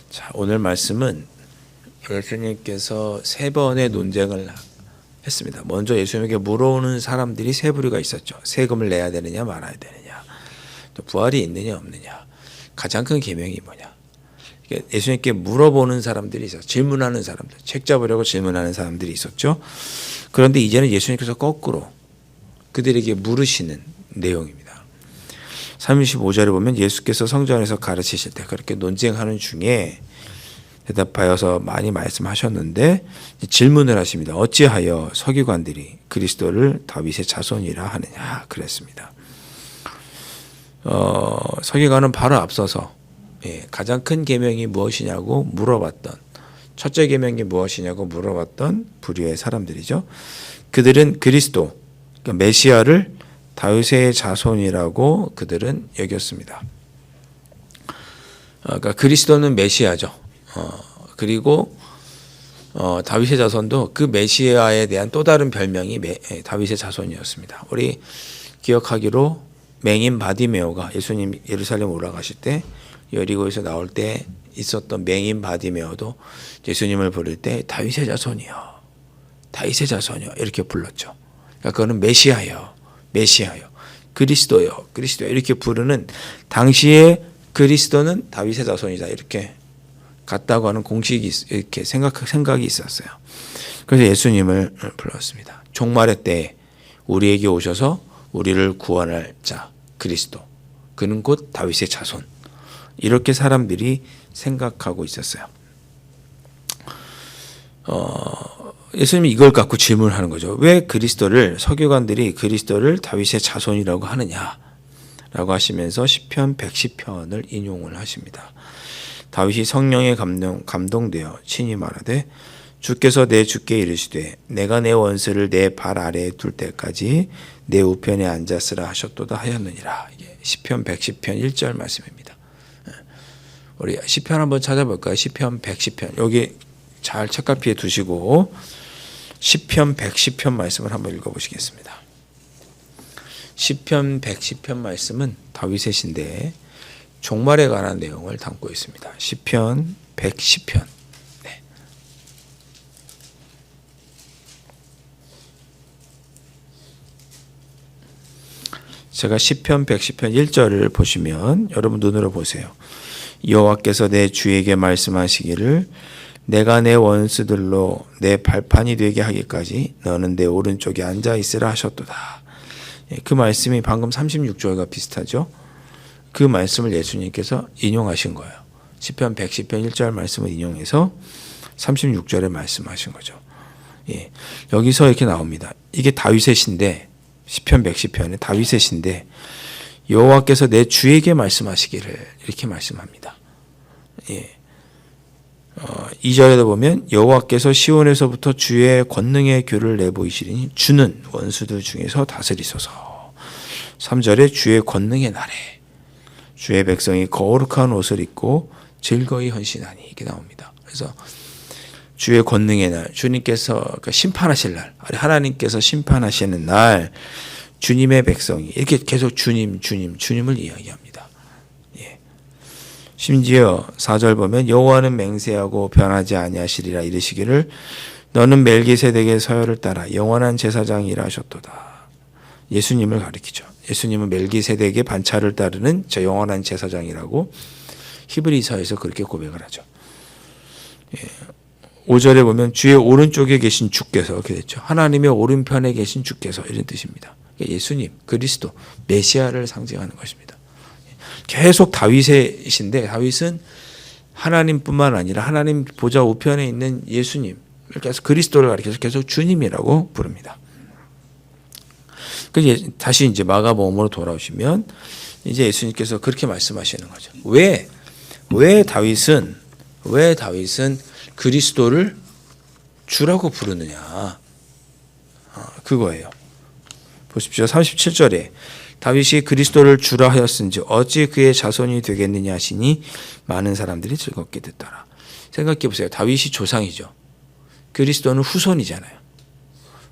자, 오늘 말씀은 예수님께서 세 번의 논쟁을 했습니다. 먼저 예수님에게 물어오는 사람들이 세 부류가 있었죠. 세금을 내야 되느냐 말아야 되느냐, 또 부활이 있느냐 없느냐, 가장 큰 계명이 뭐냐. 예수님께 물어보는 사람들이 있었죠. 질문하는 사람들, 책 잡으려고 질문하는 사람들이 있었죠. 그런데 이제는 예수님께서 거꾸로 그들에게 물으시는 내용입니다. 35절에 보면 예수께서 성전에서 가르치실 때 그렇게 논쟁하는 중에 대답하여서 많이 말씀하셨는데 질문을 하십니다. 어찌하여 서기관들이 그리스도를 다윗의 자손이라 하느냐 그랬습니다. 서기관은 바로 앞서서 가장 큰 계명이 무엇이냐고 물어봤던, 첫째 계명이 무엇이냐고 물어봤던 부류의 사람들이죠. 그들은 그리스도, 그러니까 메시아를 다윗의 자손이라고 그들은 여겼습니다. 그러니까 그리스도는 메시아죠. 그리고 다윗의 자손도 그 메시아에 대한 또 다른 별명이 다윗의 자손이었습니다. 우리 기억하기로 맹인 바디메오가 예수님 예루살렘 올라가실 때 여리고에서 나올 때 있었던 맹인 바디메오도 예수님을 부를 때 다윗의 자손이요, 다윗의 자손이요 이렇게 불렀죠. 그러니까 그거는 메시아요, 메시아요, 그리스도요, 그리스도요 이렇게 부르는, 당시에 그리스도는 다윗의 자손이다 이렇게 같다고 하는 공식이 이렇게 생각이 있었어요. 그래서 예수님을 불렀습니다. 종말의 때에 우리에게 오셔서 우리를 구원할 자 그리스도, 그는 곧 다윗의 자손, 이렇게 사람들이 생각하고 있었어요. 예수님이 이걸 갖고 질문하는 거죠. 왜 서기관들이 그리스도를 다윗의 자손이라고 하느냐라고 하시면서 시편 110편을 인용을 하십니다. 다윗이 성령에 감동되어 친히 말하되 주께서 내 주께 이르시되 내가 내 원수를 내 발 아래에 둘 때까지 내 우편에 앉았으라 하셨도다 하였느니라. 이게 시편 110편 1절 말씀입니다. 우리 시편 한번 찾아볼까요? 시편 110편 여기 잘 책갈피에 두시고 시편 110편 말씀을 한번 읽어보시겠습니다. 시편 110편 말씀은 다윗의 시인데 종말에 관한 내용을 담고 있습니다. 시편 110편. 네. 제가 시편 110편 1절을 보시면 여러분 눈으로 보세요. 여호와께서 내 주에게 말씀하시기를 내가 내 원수들로 내 발판이 되게 하기까지 너는 내 오른쪽에 앉아 있으라 하셨도다. 그 말씀이 방금 36절과 비슷하죠. 그 말씀을 예수님께서 인용하신 거예요. 시편 110편 1절 말씀을 인용해서 36절에 말씀하신 거죠. 여기서 이렇게 나옵니다. 이게 다윗의 시인데 시편 110편에 다윗의 시인데 여호와께서 내 주에게 말씀하시기를 이렇게 말씀합니다. 2절에도 보면 여호와께서 시온에서부터 주의 권능의 규를 내보이시리니 주는 원수들 중에서 다스리소서. 3절에 주의 권능의 날에 주의 백성이 거룩한 옷을 입고 즐거이 헌신하니 이렇게 나옵니다. 그래서 주의 권능의 날, 주님께서 심판하실 날, 하나님께서 심판하시는 날 주님의 백성이 이렇게 계속 주님을 이야기합니다. 심지어 4절 보면 여호와는 맹세하고 변하지 아니하시리라 이르시기를 너는 멜기세덱의 서열을 따라 영원한 제사장이라 하셨도다. 예수님을 가리키죠. 예수님은 멜기세덱의 반차를 따르는 저 영원한 제사장이라고 히브리서에서 그렇게 고백을 하죠. 5절에 보면 주의 오른쪽에 계신 주께서 그렇게 됐죠. 하나님의 오른편에 계신 주께서 이런 뜻입니다. 예수님, 그리스도, 메시아를 상징하는 것입니다. 계속 다윗의 시인데 다윗은 하나님뿐만 아니라 하나님 보좌 우편에 있는 예수님, 그래서 그리스도를 가리켜서 계속 주님이라고 부릅니다. 다시 이제 마가복음으로 돌아오시면 이제 예수님께서 그렇게 말씀하시는 거죠. 왜 다윗은 그리스도를 주라고 부르느냐? 그거예요. 보십시오. 37절에 다윗이 그리스도를 주라 하였은지 어찌 그의 자손이 되겠느냐 하시니 많은 사람들이 즐겁게 듣더라. 생각해 보세요. 다윗이 조상이죠. 그리스도는 후손이잖아요.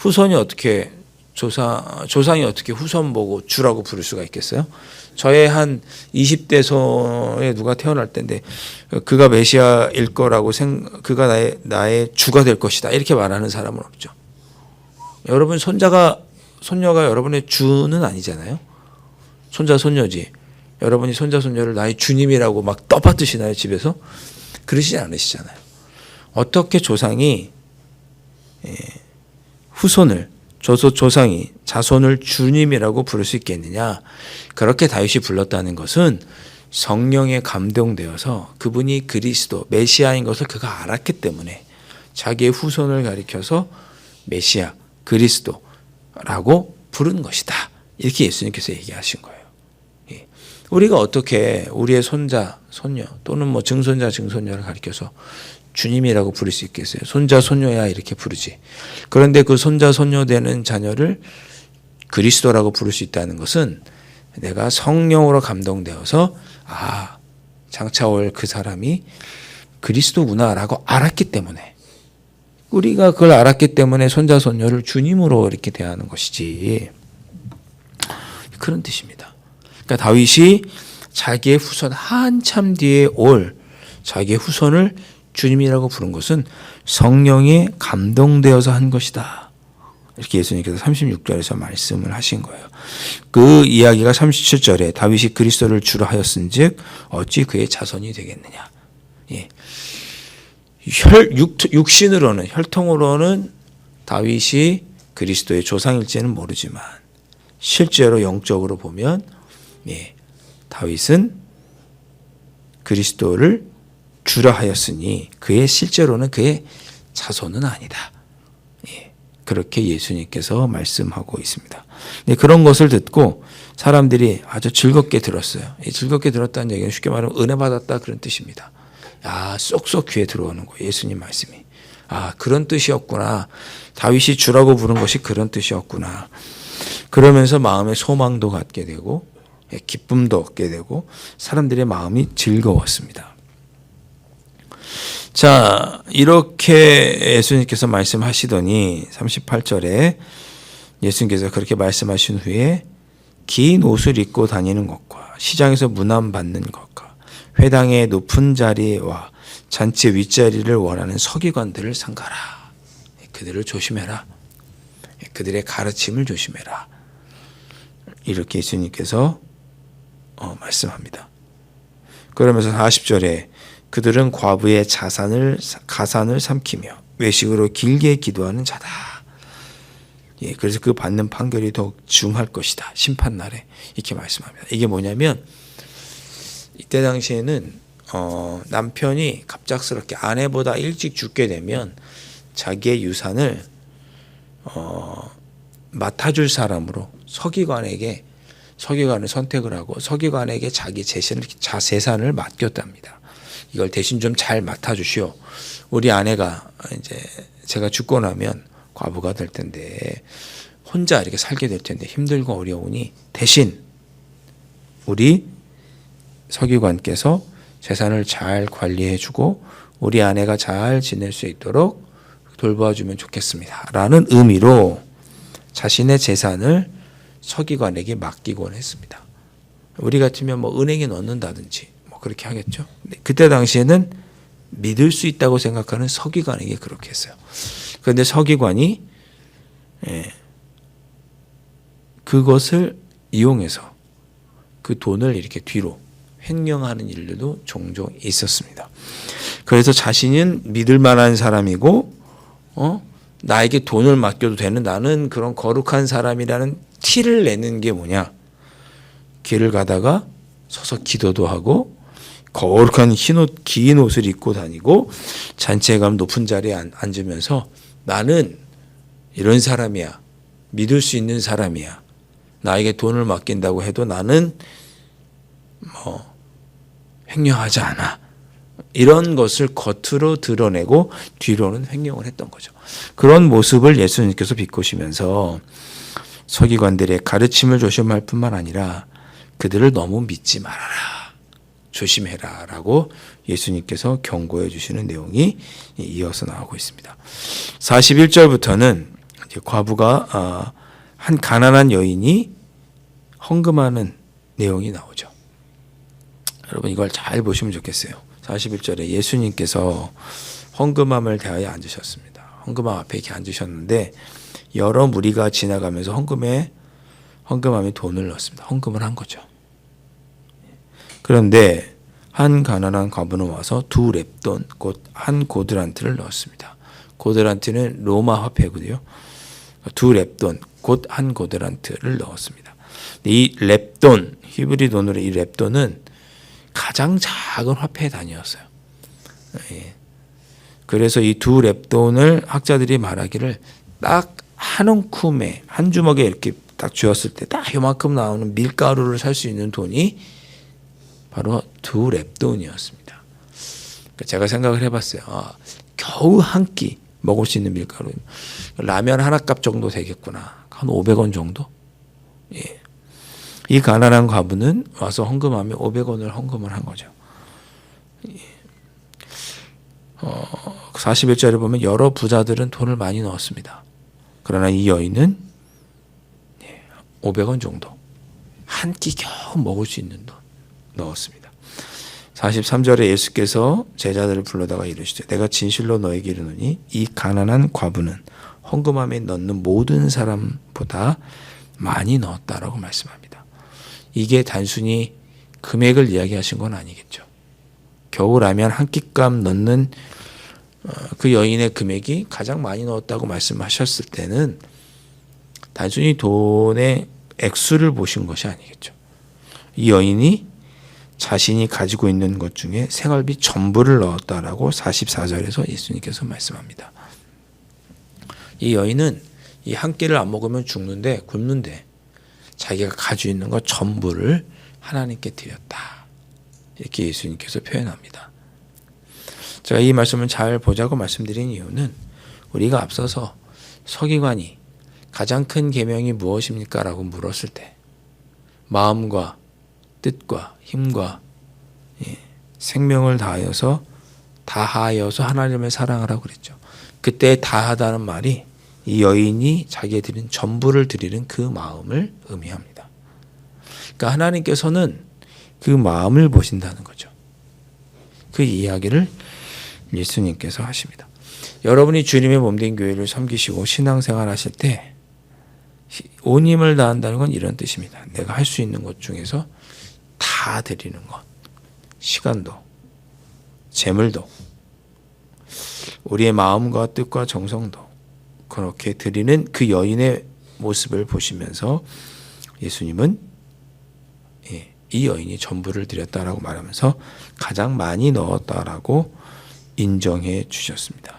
후손이 어떻게 조상이 어떻게 후손 보고 주라고 부를 수가 있겠어요? 저의 한 20대서에 누가 태어날 때인데 그가 메시아일 거라고 그가 나의 주가 될 것이다 이렇게 말하는 사람은 없죠. 여러분 손녀가 여러분의 주는 아니잖아요. 손자 손녀지. 여러분이 손자 손녀를 나의 주님이라고 막 떠받드시나요 집에서? 그러시지 않으시잖아요. 어떻게 조상이 후손을 조상이 자손을 주님이라고 부를 수 있겠느냐. 그렇게 다윗이 불렀다는 것은 성령에 감동되어서 그분이 그리스도 메시아인 것을 그가 알았기 때문에 자기의 후손을 가리켜서 메시아 그리스도라고 부른 것이다. 이렇게 예수님께서 얘기하신 거예요. 우리가 어떻게 우리의 손자 손녀 또는 뭐 증손자 증손녀를 가리켜서 주님이라고 부를 수 있겠어요? 손자 손녀야 이렇게 부르지. 그런데 그 손자 손녀 되는 자녀를 그리스도라고 부를 수 있다는 것은 내가 성령으로 감동되어서 장차 올 그 사람이 그리스도구나라고 알았기 때문에, 우리가 그걸 알았기 때문에 손자 손녀를 주님으로 이렇게 대하는 것이지, 그런 뜻입니다. 그러니까 다윗이 자기의 후손 한참 뒤에 올 자기의 후손을 주님이라고 부른 것은 성령에 감동되어서 한 것이다. 이렇게 예수님께서 36절에서 말씀을 하신 거예요. 그 이야기가 37절에 다윗이 그리스도를 주라 하였은즉 어찌 그의 자손이 되겠느냐. 육신으로는 혈통으로는 다윗이 그리스도의 조상일지는 모르지만 실제로 영적으로 보면 다윗은 그리스도를 주라 하였으니 그의 실제로는 그의 자손은 아니다. 그렇게 예수님께서 말씀하고 있습니다. 그런 것을 듣고 사람들이 아주 즐겁게 들었어요. 즐겁게 들었다는 얘기는 쉽게 말하면 은혜 받았다 그런 뜻입니다. 쏙쏙 귀에 들어오는 거예요. 예수님 말씀이. 그런 뜻이었구나. 다윗이 주라고 부른 것이 그런 뜻이었구나. 그러면서 마음에 소망도 갖게 되고 기쁨도 얻게 되고 사람들의 마음이 즐거웠습니다. 자, 이렇게 예수님께서 말씀하시더니 38절에 예수님께서 그렇게 말씀하신 후에 긴 옷을 입고 다니는 것과 시장에서 문안받는 것과 회당의 높은 자리와 잔치 윗자리를 원하는 서기관들을 삼가라. 그들을 조심해라. 그들의 가르침을 조심해라. 이렇게 예수님께서 말씀합니다. 그러면서 40절에 그들은 과부의 가산을 삼키며 외식으로 길게 기도하는 자다. 그래서 그 받는 판결이 더욱 중할 것이다. 심판날에 이렇게 말씀합니다. 이게 뭐냐면 이때 당시에는 남편이 갑작스럽게 아내보다 일찍 죽게 되면 자기의 유산을 맡아줄 사람으로 서기관을 선택을 하고 서기관에게 자기 재산을 맡겼답니다. 이걸 대신 좀 잘 맡아주시오. 우리 아내가 이제 제가 죽고 나면 과부가 될 텐데 혼자 이렇게 살게 될 텐데 힘들고 어려우니 대신 우리 서기관께서 재산을 잘 관리해주고 우리 아내가 잘 지낼 수 있도록 돌봐주면 좋겠습니다. 라는 의미로 자신의 재산을 서기관에게 맡기곤 했습니다. 우리 같으면 뭐 은행에 넣는다든지 그렇게 하겠죠. 그때 당시에는 믿을 수 있다고 생각하는 서기관에게 그렇게 했어요. 그런데 서기관이 그것을 이용해서 그 돈을 이렇게 뒤로 횡령하는 일들도 종종 있었습니다. 그래서 자신은 믿을 만한 사람이고 나에게 돈을 맡겨도 되는 나는 그런 거룩한 사람이라는 티를 내는 게 뭐냐. 길을 가다가 서서 기도도 하고 거룩한 긴 옷을 입고 다니고 잔치에 가면 높은 자리에 앉으면서 나는 이런 사람이야. 믿을 수 있는 사람이야. 나에게 돈을 맡긴다고 해도 나는 횡령하지 않아. 이런 것을 겉으로 드러내고 뒤로는 횡령을 했던 거죠. 그런 모습을 예수님께서 비꼬시면서 서기관들의 가르침을 조심할 뿐만 아니라 그들을 너무 믿지 말아라. 조심해라 라고 예수님께서 경고해 주시는 내용이 이어서 나오고 있습니다. 41절부터는 이제 과부가 한 가난한 여인이 헌금하는 내용이 나오죠. 여러분 이걸 잘 보시면 좋겠어요. 41절에 예수님께서 헌금함을 대하여 앉으셨습니다. 헌금함 앞에 이렇게 앉으셨는데 여러 무리가 지나가면서 헌금함에 돈을 넣었습니다. 헌금을 한 거죠. 그런데 한 가난한 과부는 와서 2렙돈 곧 한 고드란트를 넣었습니다. 고드란트는 로마 화폐고요. 2렙돈 곧 한 고드란트를 넣었습니다. 이 렙돈, 히브리 돈으로 이 렙돈은 가장 작은 화폐의 단위였어요. 그래서 이 2렙돈을 학자들이 말하기를 딱 한 움큼에 한 주먹에 이렇게 딱 쥐었을 때 딱 요만큼 나오는 밀가루를 살 수 있는 돈이 바로 2렙돈이었습니다. 제가 생각을 해봤어요. 겨우 한 끼 먹을 수 있는 밀가루. 라면 하나 값 정도 되겠구나. 한 500원 정도? 예. 이 가난한 과부는 와서 헌금하며 500원을 헌금을 한 거죠. 41절에 보면 여러 부자들은 돈을 많이 넣었습니다. 그러나 이 여인은 500원 정도. 한 끼 겨우 먹을 수 있는 돈 넣었습니다. 43절에 예수께서 제자들을 불러다가 이르시되 내가 진실로 너에게 이르노니 이 가난한 과부는 헌금함에 넣는 모든 사람보다 많이 넣었다라고 말씀합니다. 이게 단순히 금액을 이야기하신 건 아니겠죠. 겨우 라면 한 끼값 넣는 그 여인의 금액이 가장 많이 넣었다고 말씀하셨을 때는 단순히 돈의 액수를 보신 것이 아니겠죠. 이 여인이 자신이 가지고 있는 것 중에 생활비 전부를 넣었다라고 44절에서 예수님께서 말씀합니다. 이 여인은 이 한 끼를 안 먹으면 죽는데 굶는데 자기가 가지고 있는 것 전부를 하나님께 드렸다. 이렇게 예수님께서 표현합니다. 제가 이 말씀을 잘 보자고 말씀드린 이유는 우리가 앞서서 서기관이 가장 큰 계명이 무엇입니까? 라고 물었을 때 마음과 뜻과 힘과 생명을 다하여서 하나님을 사랑하라고 그랬죠. 그때 다하다는 말이 이 여인이 자기의 드린 전부를 드리는 그 마음을 의미합니다. 그러니까 하나님께서는 그 마음을 보신다는 거죠. 그 이야기를 예수님께서 하십니다. 여러분이 주님의 몸된 교회를 섬기시고 신앙생활 하실 때 온 힘을 다한다는 건 이런 뜻입니다. 내가 할 수 있는 것 중에서 다 드리는 것. 시간도 재물도 우리의 마음과 뜻과 정성도 그렇게 드리는 그 여인의 모습을 보시면서 예수님은 이 여인이 전부를 드렸다라고 말하면서 가장 많이 넣었다라고 인정해 주셨습니다.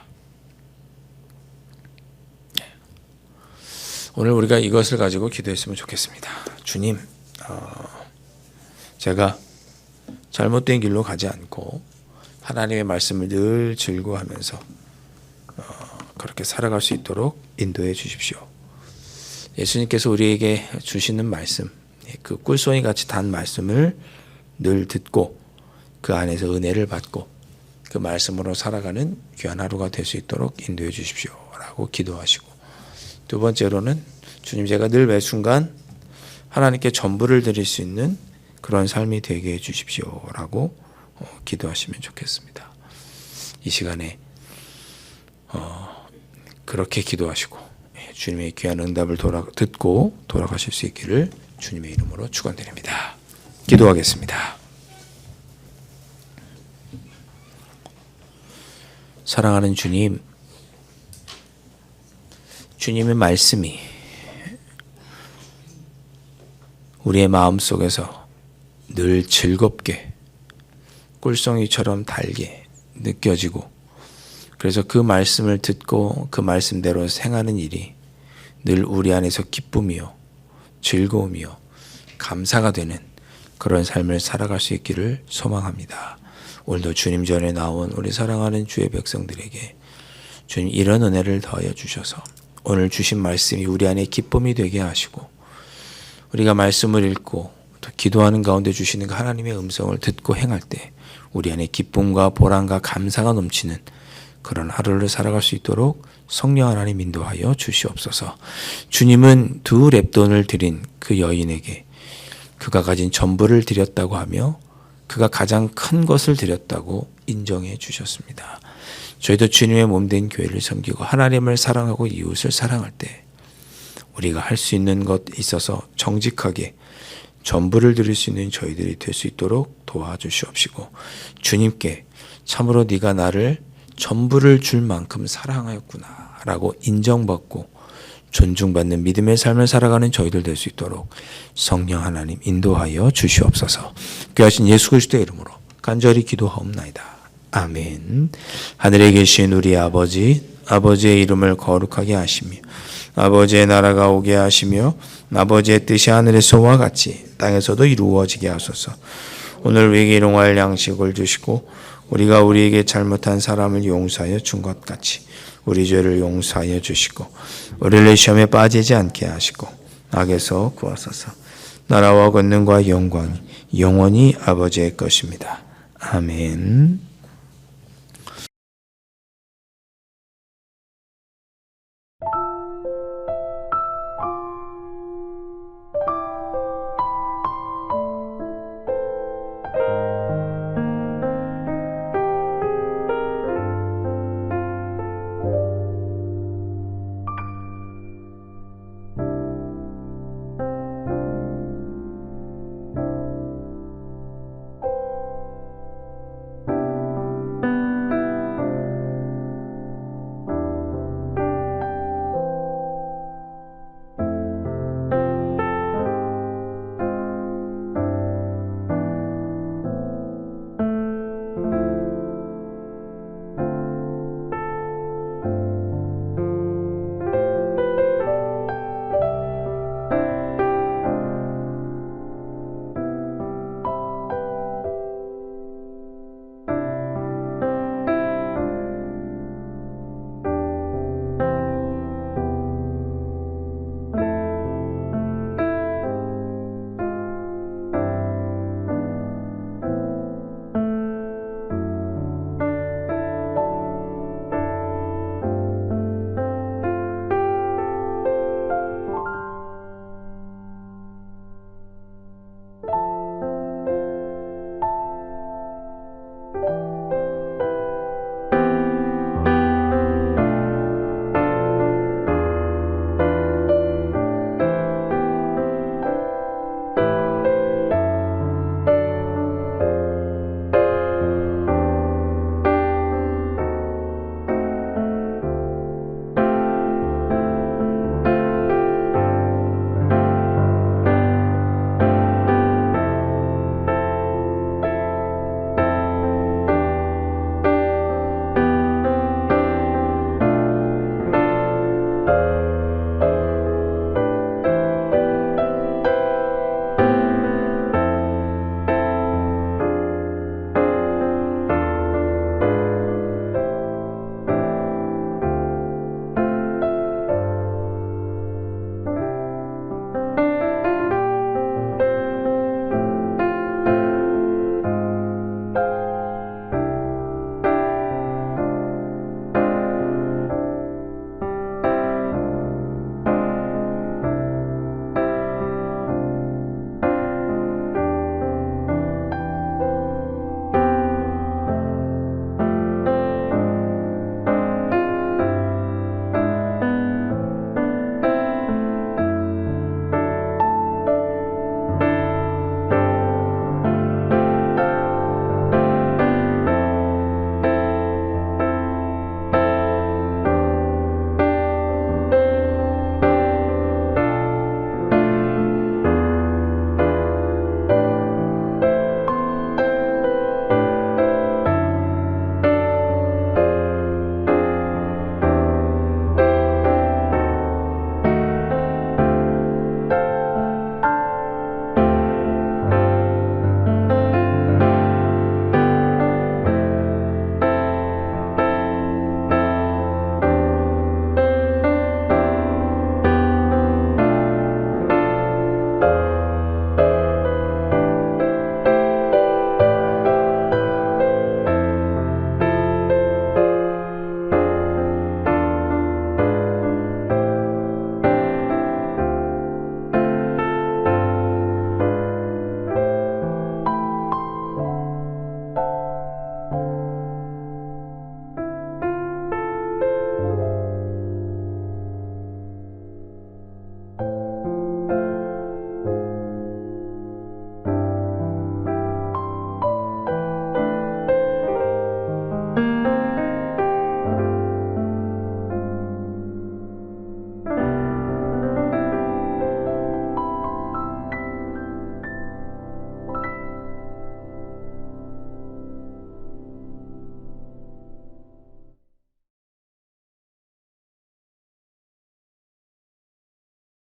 오늘 우리가 이것을 가지고 기도했으면 좋겠습니다. 주님, 제가 잘못된 길로 가지 않고 하나님의 말씀을 늘 즐거워하면서 그렇게 살아갈 수 있도록 인도해 주십시오. 예수님께서 우리에게 주시는 말씀, 그 꿀송이 같이 단 말씀을 늘 듣고 그 안에서 은혜를 받고 그 말씀으로 살아가는 귀한 하루가 될 수 있도록 인도해 주십시오 라고 기도하시고, 두 번째로는 주님, 제가 늘 매 순간 하나님께 전부를 드릴 수 있는 그런 삶이 되게 해 주십시오 라고 기도하시면 좋겠습니다. 이 시간에 그렇게 기도하시고 주님의 귀한 응답을 듣고 돌아가실 수 있기를 주님의 이름으로 축원드립니다. 기도하겠습니다. 사랑하는 주님, 주님의 말씀이 우리의 마음속에서 늘 즐겁게 꿀송이처럼 달게 느껴지고, 그래서 그 말씀을 듣고 그 말씀대로 행하는 일이 늘 우리 안에서 기쁨이요 즐거움이요 감사가 되는 그런 삶을 살아갈 수 있기를 소망합니다. 오늘도 주님 전에 나온 우리 사랑하는 주의 백성들에게 주님 이런 은혜를 더하여 주셔서 오늘 주신 말씀이 우리 안에 기쁨이 되게 하시고, 우리가 말씀을 읽고 또 기도하는 가운데 주시는 그 하나님의 음성을 듣고 행할 때 우리 안에 기쁨과 보람과 감사가 넘치는 그런 하루를 살아갈 수 있도록 성령 하나님 인도하여 주시옵소서. 주님은 2 렙돈을 드린 그 여인에게 그가 가진 전부를 드렸다고 하며 그가 가장 큰 것을 드렸다고 인정해 주셨습니다. 저희도 주님의 몸된 교회를 섬기고 하나님을 사랑하고 이웃을 사랑할 때 우리가 할 수 있는 것 있어서 정직하게 전부를 드릴 수 있는 저희들이 될 수 있도록 도와주시옵시고, 주님께 참으로 네가 나를 전부를 줄 만큼 사랑하였구나 라고 인정받고 존중받는 믿음의 삶을 살아가는 저희들 될 수 있도록 성령 하나님 인도하여 주시옵소서. 귀하신 예수 그리스도의 이름으로 간절히 기도하옵나이다. 아멘. 하늘에 계신 우리 아버지, 아버지의 이름을 거룩하게 하시며 아버지의 나라가 오게 하시며 아버지의 뜻이 하늘에서와 같이 땅에서도 이루어지게 하소서. 오늘 우리에게 일용할 양식을 주시고 우리가 우리에게 잘못한 사람을 용서하여 준 것 같이 우리 죄를 용서하여 주시고 우리를 시험에 빠지지 않게 하시고 악에서 구하소서. 나라와 권능과 영광이 영원히 아버지의 것입니다. 아멘.